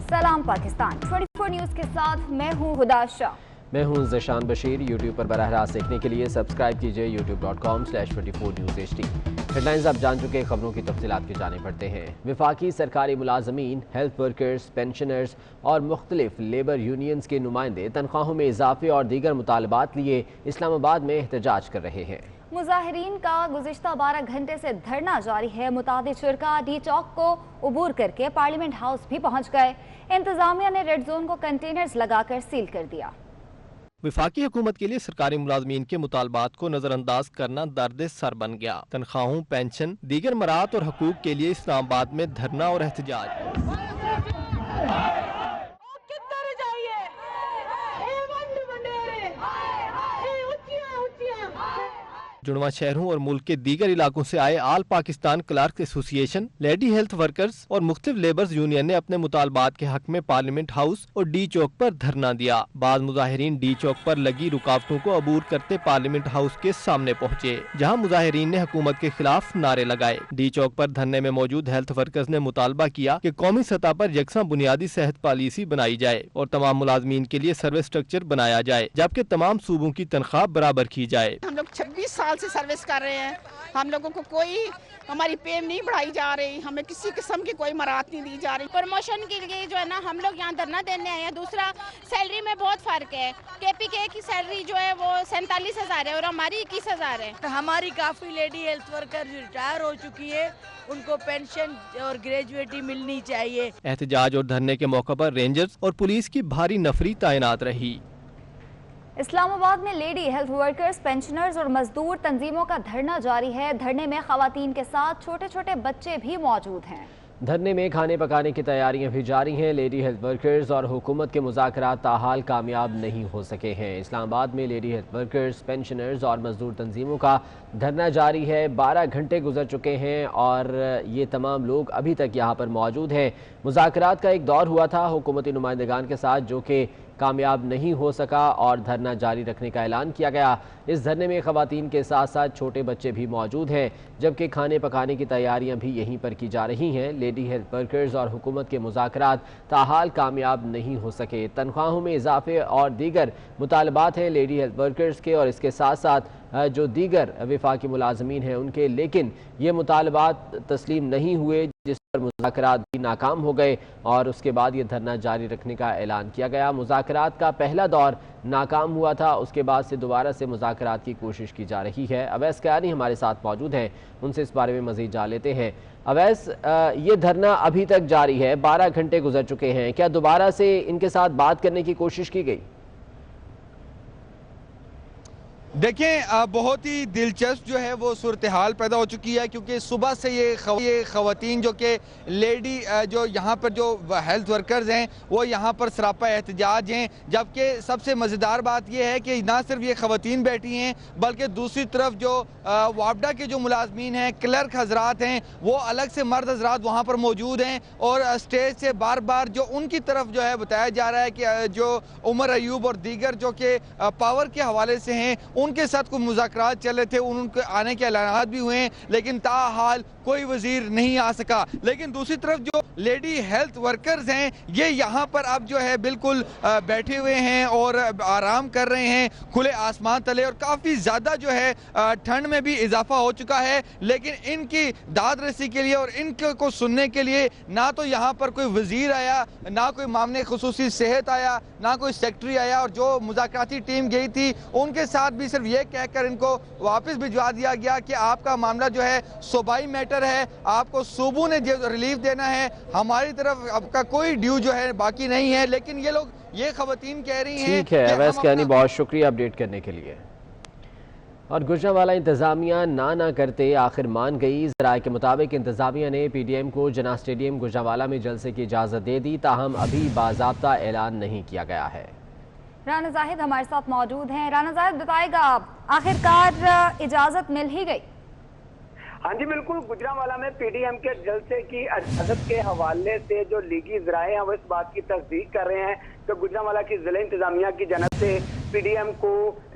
सलाम पाकिस्तान 24 न्यूज के साथ मैं हूं हुदा शाह। मैं हूं ज़शान बशीर। यूट्यूब पर बराह रास्त देखने के लिए सब्सक्राइब कीजिए youtube.com/24newsHD। हेडलाइंस आप जान चुके, खबरों की तफसीलात की जाने पड़ते हैं। वफाकी सरकारी मुलाजमीन, हेल्थ वर्कर्स, पेंशनर्स और मुख्तलिफ लेबर यूनियंस के नुमाइंदे तनख्वाहों में इजाफे और दीगर मुतालबात लिए इस्लामाबाद में एहतजाज कर रहे हैं। मुजाहिरीन का गुज़िश्ता 12 घंटे से धरना जारी है। मुतादिद शुरका डी चौक को उबूर करके पार्लियामेंट हाउस भी पहुंच गए। इंतजामिया ने रेड जोन को कंटेनर्स लगाकर सील कर दिया। वफाकी हुकूमत के लिए सरकारी मुलाजमीन के मुतालबात को नजरअंदाज करना दर्द सर बन गया। तनख्वाहों, पेंशन, दीगर मराहत और हकूक के लिए इस्लामाबाद में धरना और एहतजाज। जुड़वा शहरों और मुल्क के दीगर इलाकों से आए all Pakistan clerk association, lady health workers और मुख्तलिफ लेबर्स यूनियन ने अपने मुतालबात के हक में पार्लियामेंट हाउस और डी चौक पर धरना दिया। बाद मुजाहिरीन डी चौक पर लगी रुकावटों को अबूर करते पार्लियामेंट हाउस के सामने पहुंचे, जहां मुजाहिरीन ने हुकूमत के खिलाफ नारे लगाए। डी चौक पर धरने में मौजूद हेल्थ वर्कर्स ने मुतालबा किया कि कौमी सतह पर यकसा बुनियादी सेहत पॉलिसी बनाई जाए और तमाम मुलाजमीन के लिए सर्विस स्ट्रक्चर बनाया जाए, जबकि तमाम सूबों की तनख्वाह बराबर की जाए। हम लोग 26 साल से सर्विस कर रहे हैं, हम लोगों को कोई हमारी पे नहीं बढ़ाई जा रही, हमें किसी किस्म की कोई मराहत नहीं दी जा रही। प्रमोशन के लिए जो है ना हम लोग यहाँ धरना देने आए हैं। दूसरा, सैलरी में बहुत फर्क है। KPK की सैलरी जो है वो 47,000 है और हमारी 21,000 है। हमारी काफ़ी लेडी हेल्थ वर्कर रिटायर हो चुकी है, उनको पेंशन और ग्रेजुएटी मिलनी चाहिए। एहतजाज और धरने के मौके पर रेंजर्स और पुलिस की भारी नफरी तैनात रही। इस्लामाबाद में लेडी हेल्थ वर्कर्स, पेंशनर्स और मजदूर तंजीमों का धरना जारी है। धरने में खवातीन के साथ छोटे छोटे बच्चे भी मौजूद हैं। धरने में खाने पकाने की तैयारियां भी जारी हैं। लेडी हेल्थ वर्कर्स और हुकूमत के मुज़ाकरात ताहाल कामयाब नहीं हो सके हैं। इस्लामाबाद में लेडी हेल्थ वर्कर्स, पेंशनर्स और मजदूर तंजीमों का धरना जारी है। 12 घंटे गुजर चुके हैं और ये तमाम लोग अभी तक यहाँ पर मौजूद हैं। मुज़ाकरात का एक दौर हुआ था हुकूमती नुमाइंदगान के साथ, जो कि कामयाब नहीं हो सका और धरना जारी रखने का ऐलान किया गया। इस धरने में खवातीन के साथ साथ छोटे बच्चे भी मौजूद हैं, जबकि खाने पकाने की तैयारियां भी यहीं पर की जा रही हैं। लेडी हेल्थ वर्कर्स और हुकूमत के मुज़ाकरात ताहाल कामयाब नहीं हो सके। तनख्वाहों में इजाफे और दीगर मुतालबात हैं लेडी हेल्थ वर्कर्स के और इसके साथ साथ जो दीगर वफाकी मुलाजमीन हैं उनके, लेकिन ये मुतालबात तस्लीम नहीं हुए, जिस पर मुज़ाकरात भी नाकाम हो गए और उसके बाद ये धरना जारी रखने का ऐलान किया गया। मुज़ाकरात का पहला दौर नाकाम हुआ था, उसके बाद से दोबारा से मुज़ाकरात की कोशिश की जा रही है। अवैस क़यानी हमारे साथ मौजूद हैं, उनसे इस बारे में मज़ीद जान लेते हैं। अवैस, ये धरना अभी तक जारी है, 12 घंटे गुजर चुके हैं, क्या दोबारा से इनके साथ बात करने की कोशिश की गई? देखें, बहुत ही दिलचस्प जो है वो सूरत हाल पैदा हो चुकी है, क्योंकि सुबह से ये ख़वातीन जो कि लेडी जो यहाँ पर जो हेल्थ वर्कर्स हैं वो यहाँ पर सरापा एहतजाज हैं। जबकि सबसे मज़ेदार बात यह है कि ना सिर्फ ये ख़वातीन बैठी हैं, बल्कि दूसरी तरफ जो वापडा के जो मुलाजमीन हैं, क्लर्क हजरात हैं, वो अलग से मर्द हजरात वहाँ पर मौजूद हैं और स्टेज से बार बार जो उनकी तरफ जो है बताया जा रहा है कि जो उमर अयूब और दीगर जो कि पावर के हवाले से हैं उनके साथ कुछ मुज़ाकरात चल रहे थे, उनके आने के ऐलानात भी हुए हैं, लेकिन ताहाल कोई वजीर नहीं आ सका। लेकिन दूसरी तरफ जो लेडी हेल्थ वर्कर्स हैं ये यहाँ पर अब जो है बिल्कुल बैठे हुए हैं और आराम कर रहे हैं खुले आसमान तले, और काफ़ी ज़्यादा जो है ठंड में भी इजाफा हो चुका है। लेकिन इनकी दाद रसी के लिए और इनको सुनने के लिए ना तो यहाँ पर कोई वजीर आया, ना कोई मामले खुसूसी सेहत आया, ना कोई सेक्रेटरी आया, और जो मुज़ाकराती टीम गई थी उनके साथ भी सिर्फ ये कहकर इनको वापस भिजवा दिया गया कि आपका मामला जो है सूबाई मैटर है, आपको सूबों ने जो रिलीफ देना है, हमारी तरफ आपका कोई ड्यू जो है बाकी नहीं है। लेकिन ये लोग, ये खवातीन कह रही हैं। ठीक है अवैस क़यानी, बहुत शुक्रिया अपडेट करने के लिए। और गुजरांवाला इंतजामिया ना करते आखिर मान गई। ज़राए के मुताबिक इंतजामिया ने PDM को जना स्टेडियम गुजरांवाला में जलसे की इजाज़त दे दी, ताहम अभी बाज़ाब्ता ऐलान नहीं किया गया है। राना जाहिद हमारे साथ मौजूद हैं। राना जाहिद, बताएगा आखिरकार इजाज़त मिल ही गई? हाँ जी बिल्कुल, गुजरांवाला में PDM के जलसे की इजाजत के हवाले से जो लीगी ज़राए हैं वो इस बात की तस्दीक कर रहे हैं कि गुजरांवाला की जिला इंतजामिया की जानब से PDM को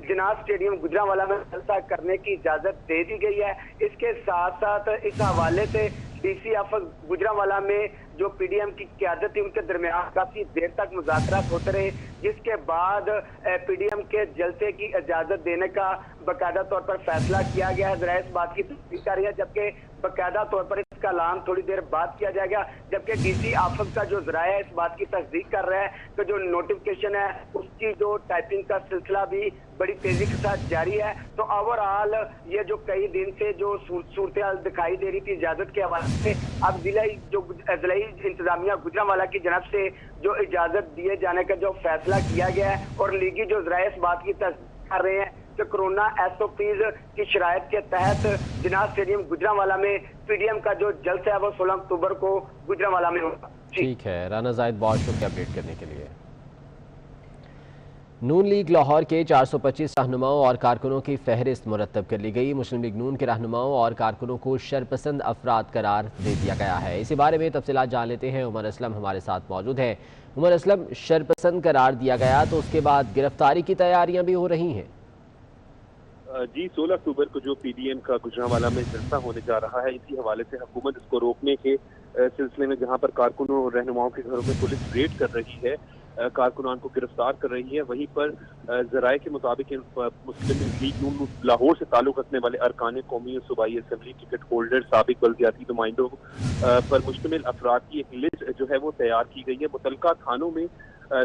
जिनाब स्टेडियम गुजरांवाला में जलसा करने की इजाजत दे दी गई है। इसके साथ साथ इस हवाले से DC ऑफिस गुजरांवाला में जो पीडीएम की क़यादत थी उनके दरमियान काफी देर तक मुज़ाकरात होते रहे, जिसके बाद पीडीएम के जलसे की इजाजत देने का बाकायदा तौर पर फैसला किया गया है। ज़रा इस बात की तस्दीक कर रही है, जबकि बाकायदा तौर पर इसका ऐलान थोड़ी देर बाद किया जाएगा, जबकि डीसी आफम का जो ज़राया है इस बात की तस्दीक कर रहा है कि जो नोटिफिकेशन है उसकी जो टाइपिंग का सिलसिला भी बड़ी तेजी के साथ जारी है। तो ओवरऑल ये जो कई दिन से जो सूरत हाल दिखाई दे रही थी इजाजत के हवाले से, अब जिलाई इंतजामिया गुजरांवाला की जनब से जो इजाजत दिए जाने का जो फैसला किया गया है और लीगी जो ज़राए इस बात की तस्दीक कर रहे हैं कि कोरोना SOPs की शराइत के तहत जिनाह स्टेडियम गुजरांवाला में पीडीएम का जो जलसा है वो 16 अक्टूबर को गुजरांवाला में होगा। ठीक है राना जाहिद, बहुत शुक्रिया अपडेट करने के लिए। नून लीग लाहौर के 425 रहनुमाओं और कारकुनों की फहरिस्त मुरतब कर ली गई। मुस्लिम लीग नून के रहनुमाओं और कारकुनों को शरपसंद अफराद करार दे दिया गया है। इसी बारे में तफसीलात जान लेते हैं। उमर असलम हमारे साथ मौजूद है। उमर असलम, शरपसंद करार दिया गया तो उसके बाद गिरफ्तारी की तैयारियां भी हो रही हैं? जी, 16 अक्टूबर को जो पीडीएम का गुजरांवाला में जलसा होने जा रहा है, इसी हवाले से हुकूमत इसको रोकने के सिलसिले में जहां पर कारकुनों और रहनुमाओं के घरों में पुलिस रेड कर रही है, कारकुनान को गिरफ्तार कर रही है, वहीं पर ज़राए के मुताबिक मुस्लिम लीग नून लाहौर से ताल्लुक़ रखने वाले अरकान कौमी और सूबाई असम्बली टिकट होल्डर साबिक बल्दियाती नुमाइंदों पर मुश्तमिल अफराद की एक लिस्ट जो है वो तैयार की गई है। मुतलका थानों में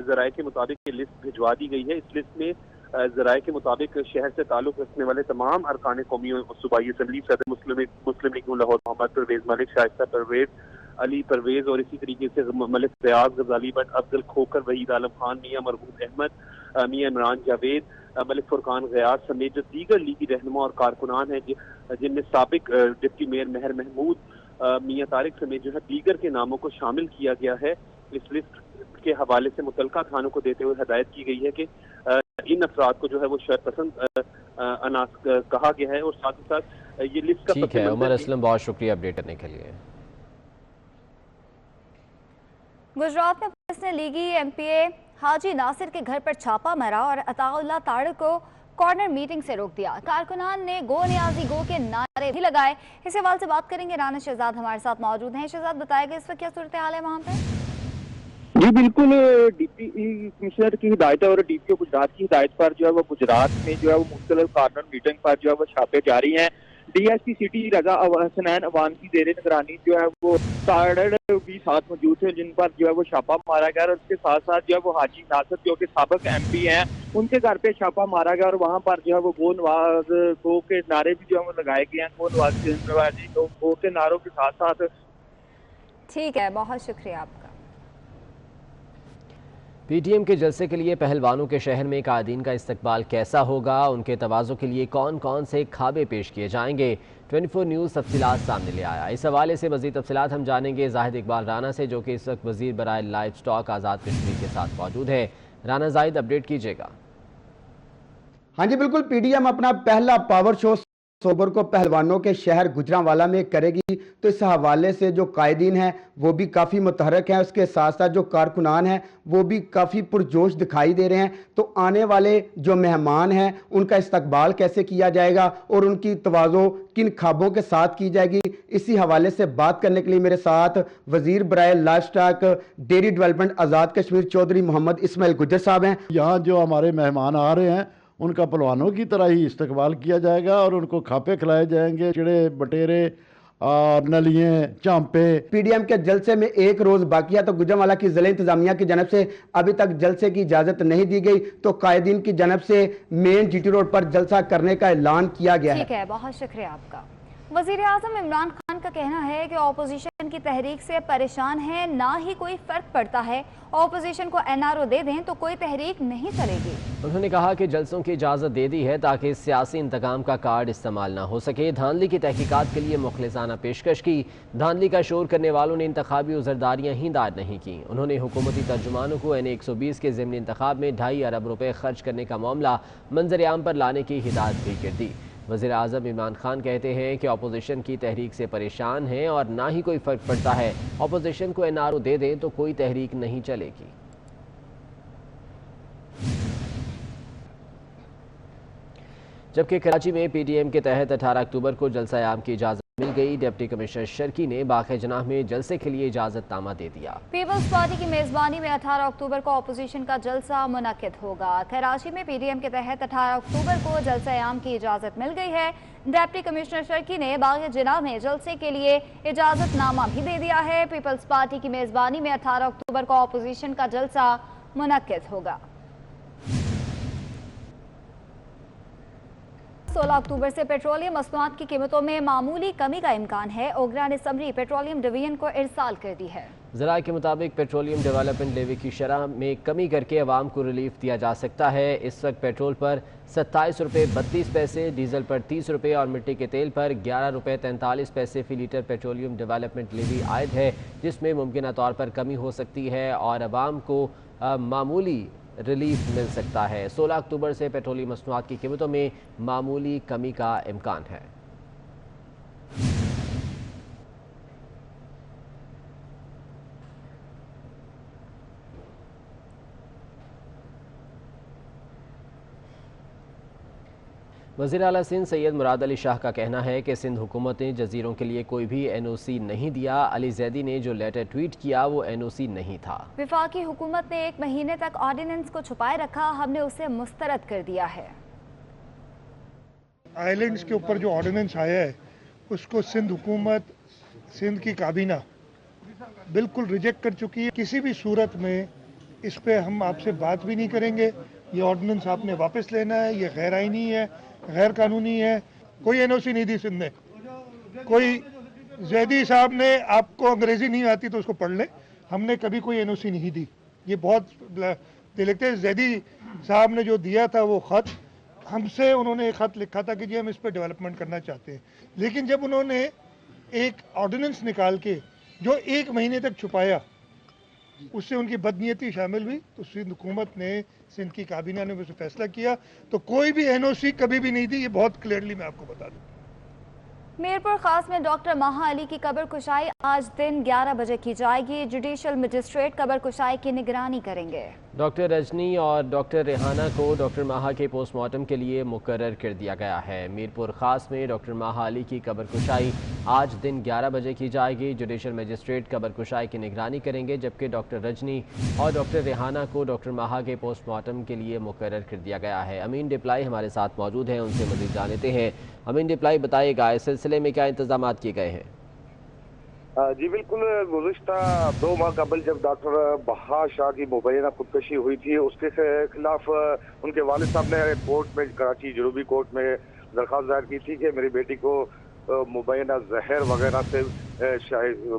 ज़राए के मुताबिक ये लिस्ट भिजवा दी गई है। इस लिस्ट में ज़राए के मुताबिक शहर से ताल्लुक़ रखने वाले तमाम अरकान कौमी और सूबाई असम्बली, सदर मुस्लिम लीग नून लाहौर मोहम्मद परवेज़ मलिक, शाइस्ता परवेज़, अली परवेज़ और इसी तरीके से मलिक फयाज, गजाली भट्ट, अफजल खोकर, वहीद आलम खान, मियाँ मरबूत अहमद, मियाँ इमरान जावेद, मलिक फुरकान गयास समेत जो दीगर लीगी रहनुमा और कारकुनान हैं, जिनमें साबिक डिप्टी मेयर महर महमूद, मियाँ तारिक समेत जो है दीगर के नामों को शामिल किया गया है। इस लिस्ट के हवाले से मुतलका थानों को देते हुए हदायत की गई है कि इन अफराद को जो है वो शरपसंद अनास कहा गया है और साथ ही साथ ये लिस्ट का ठीक है उमर असलम, बहुत शुक्रिया अपडेट करने के लिए। गुजरात में पुलिस ने लीगी MPA हाजी नासिर के घर पर छापा मारा और अताउल्लाह ताड़ को कॉर्नर मीटिंग से रोक दिया। कारकुनान ने गो नियाजी गो के नारे भी लगाए। इस हवाले से बात करेंगे, राना शहजाद हमारे साथ मौजूद हैं। शहजाद, बताएगा इस वक्त क्या सूरत हाल है वहाँ पे? जी बिल्कुल, डिप्टी कमिश्नर की हिदायत और DPO गुजरात की हिदायत पर जो है वो गुजरात में जो है वो मुख्तलिफ कॉर्नर मीटिंग पर जो है वो छापे जारी हैं। DSP सिटी रजा हसनैन अवान की जेर निगरानी जो है वो ताड़ भी साथ मौजूद थे, जिन पर जो है वो छापा मारा गया और उसके साथ साथ जो है वो हाजी नासिर जो कि साबिक MP हैं, उनके घर पे छापा मारा गया और वहाँ पर जो है वो गो नवाज गो के नारे भी जो है वो लगाए गए हैं। गो नवाजी गो के नारों के साथ साथ। ठीक है, बहुत शुक्रिया आपका। PTM के जलसे के लिए पहलवानों के शहर में कायदीन का इस्तकबाल कैसा होगा, उनके तवाज़ो के लिए कौन कौन से खाबे पेश किए जाएंगे, 24 न्यूज़ तफसीलात सामने ले आया। इस हवाले से मज़ीद तफसीलात हम जानेंगे जाहिद इकबाल राना से, जो कि इस वक्त वज़ीर बराए लाइफ स्टॉक आज़ाद कश्मीर के साथ मौजूद है। राना जाहिद, अपडेट कीजिएगा। हाँ जी बिल्कुल, PTM अपना पहला पावर शो सोबर को पहलवानों के शहर गुजरांवाला में करेगी, तो इस हवाले से जो कायदीन हैं वो भी काफ़ी मुतहरक हैं, उसके साथ साथ जो कारकुनान हैं वो भी काफ़ी पुरजोश दिखाई दे रहे हैं। तो आने वाले जो मेहमान हैं उनका इस्तकबाल कैसे किया जाएगा और उनकी तवाज़ो किन ख्वाबों के साथ की जाएगी, इसी हवाले से बात करने के लिए मेरे साथ वज़ीर बराए life stock dairy development Azad Kashmir Chaudhary Mohammad Ismail Gujjar साहब हैं। यहाँ जो हमारे मेहमान आ रहे हैं उनका पहलवानों की तरह ही इस्तकबाल किया जाएगा और उनको खापे खिलाए जाएंगे, चिड़े बटेरे और नलियाँ चांपे। PTM के जलसे में एक रोज बाकी है, तो गुजरांवाला की जिला इंतजामिया की जानब से अभी तक जलसे की इजाजत नहीं दी गई, तो कायदीन की जानब से मेन GT रोड पर जलसा करने का ऐलान किया गया है। ठीक है, बहुत शुक्रिया आपका। वज़ीर आज़म इमरान खान का कहना है कि अपोजिशन की तहरीक से परेशान है, ना ही कोई फर्क पड़ता है। अपोजिशन को NRO दे दें तो कोई तहरीक नहीं चलेगी। उन्होंने कहा कि जलसों की इजाज़त दे दी है ताकि सियासी इंतकाम का कार्ड इस्तेमाल ना हो सके। धांधली की तहकीकात के लिए मुखलिसाना पेशकश की। धांधली का शोर करने वालों ने इंतखाबी उज़रदारियाँ ही दायर नहीं की। उन्होंने हुकूमती तर्जुमानों को NA 120 के ज़िमनी इंतखाब में 2.5 अरब रुपए खर्च करने का मामला मंजर-ए-आम पर लाने की हिदायत भी कर दी। वज़ीर आज़म इमरान खान कहते हैं कि अपोजिशन की तहरीक से परेशान हैं और ना ही कोई फ़र्क पड़ता है। अपोजिशन को NRO दे दें तो कोई तहरीक नहीं चलेगी। जबकि कराची में PTM के तहत 18 अक्टूबर को जलसा आम की इजाज़त मिल गई। डिप्टी कमिश्नर शर्की ने बाक़ी जनाह में जलसे के लिए इजाज़तनामा दे दिया। पीपल्स पार्टी की मेज़बानी में 18 अक्टूबर को अपोजिशन का जलसा मुनक्किद होगा। कराची में PDM के तहत 18 अक्टूबर को जलसा आम की इजाज़त मिल गई है। डिप्टी कमिश्नर शर्की ने बाग़ी जनाह में जलसे के लिए इजाज़तनामा भी दे दिया है। पीपल्स पार्टी की मेज़बानी में 18 अक्टूबर को अपोजिशन का जलसा मुनक्किद होगा। 16 अक्टूबर से पेट्रोलियम मसनूआत की कीमतों में मामूली कमी का इम्कान है। ओगरा ने समरी पेट्रोलियम डिवीजन को इरसाल कर दी है। ज़राए के मुताबिक पेट्रोलियम डेवलपमेंट लेवी की शरह में कमी करके अवाम को रिलीफ दिया जा सकता है। इस वक्त पेट्रोल पर 27 रुपये 32 पैसे, डीजल पर 30 रुपये और मिट्टी के तेल पर 11 रुपये 43 पैसे फी लीटर पेट्रोलियम डेवलपमेंट लेवी आयद है, जिसमें मुमकिन तौर पर कमी हो सकती है और अवाम को मामूली रिलीफ मिल सकता है। 16 अक्टूबर से पेट्रोलियम मसनूआत की कीमतों में मामूली कमी का इम्कान है। वज़ीर आला सिंध सैयद मुराद अली शाह का कहना है कि सिंध हुकूमत ने जजीरों के लिए कोई भी NOC नहीं दिया। अली जैदी ने जो लेटर ट्वीट किया वो NOC नहीं था। वफाकी हुकूमत ने 1 महीने तक ऑर्डिनेंस को छुपाए रखा, हमने उसे मुस्तरद कर दिया है। आइलैंड्स के ऊपर जो ऑर्डिनेंस आया है उसको सिंध हुकूमत, सिंध की काबीना बिल्कुल रिजेक्ट कर चुकी है। किसी भी सूरत में इस पे हम आपसे बात भी नहीं करेंगे। ये ऑर्डिनेंस आपने वापस लेना है, ये गैर आईनी है, गैर कानूनी है। कोई NOC नहीं दी सिंध ने। कोई जैदी साहब ने, आपको अंग्रेजी नहीं आती तो उसको पढ़ ले, हमने कभी कोई NOC नहीं दी। ये बहुत देखते हैं। जैदी साहब ने जो दिया था वो खत, हमसे उन्होंने एक खत लिखा था कि जी हम इस पर डेवलपमेंट करना चाहते हैं, लेकिन जब उन्होंने एक ऑर्डिनेंस निकाल के जो 1 महीने तक छुपाया, उससे उनकी बदनीयती शामिल हुई, तो सिंध हुकूमत ने, सिंध की काबीना ने उसे फैसला किया। तो कोई भी NOC कभी भी नहीं दी, ये बहुत क्लियरली मैं आपको बता दूं। मीरपुर खास में डॉक्टर महा अली की कब्र कुशाई आज दिन 11 बजे की जाएगी। जुडिशल मजिस्ट्रेट कब्र कुशाई की निगरानी करेंगे। डॉक्टर रजनी और डॉक्टर रेहाना को डॉक्टर महा के पोस्टमार्टम के लिए मुकर्रर कर दिया गया है। मीरपुर खास में डॉक्टर महा अली की कब्र कुशाई आज दिन 11 बजे की जाएगी। जुडिशल मजिस्ट्रेट कब्र कुशाई की निगरानी करेंगे, जबकि डॉक्टर रजनी और डॉक्टर रेहाना को डॉक्टर महा के पोस्टमार्टम के लिए मुकर्रर कर दिया गया है। अमीन डिप्लाई हमारे साथ मौजूद हैं, उनसे मज़ीद जान लेते हैं। अमीन डिप्लाई, बताइएगा इस सिलसिले में क्या इंतजाम किए गए हैं? जी बिल्कुल, गुज़िश्ता 2 माह कबल जब डॉक्टर बहा शाह की मुबैना खुदकशी हुई थी, उसके खिलाफ उनके वालिद साहब ने कोर्ट में, कराची जनूबी कोर्ट में दरख्वास्त दायर की थी कि मेरी बेटी को मुबैना जहर वगैरह से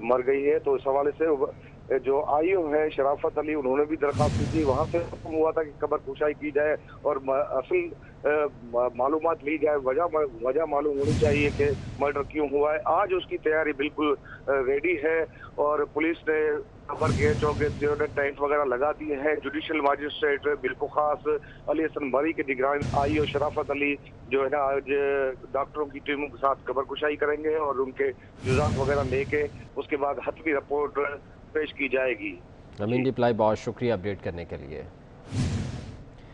मर गई है। तो इस हवाले से जो IO है शराफत अली, उन्होंने भी दरख्वास्त की थी। वहाँ से हुक्म हुआ था कि कब्र कुशाई की जाए और असल मालूमात ली जाए, वजह मालूम होनी चाहिए कि मर्डर क्यों हुआ है। आज उसकी तैयारी बिल्कुल रेडी है और पुलिस ने कब्र के चौके टेंट वगैरह लगा दिए हैं। जुडिशल मजिस्ट्रेट बिल्कुल खास अली हसन मरी के निगरानी IO शराफत अली जो है ना, आज डॉक्टरों की टीमों के साथ कब्र कुशाई करेंगे और उनके जुज़ात वगैरह लेके उसके बाद हतमी रिपोर्ट पेश की जाएगी। अमीन डिप्लाई, बहुत शुक्रिया अपडेट करने के लिए।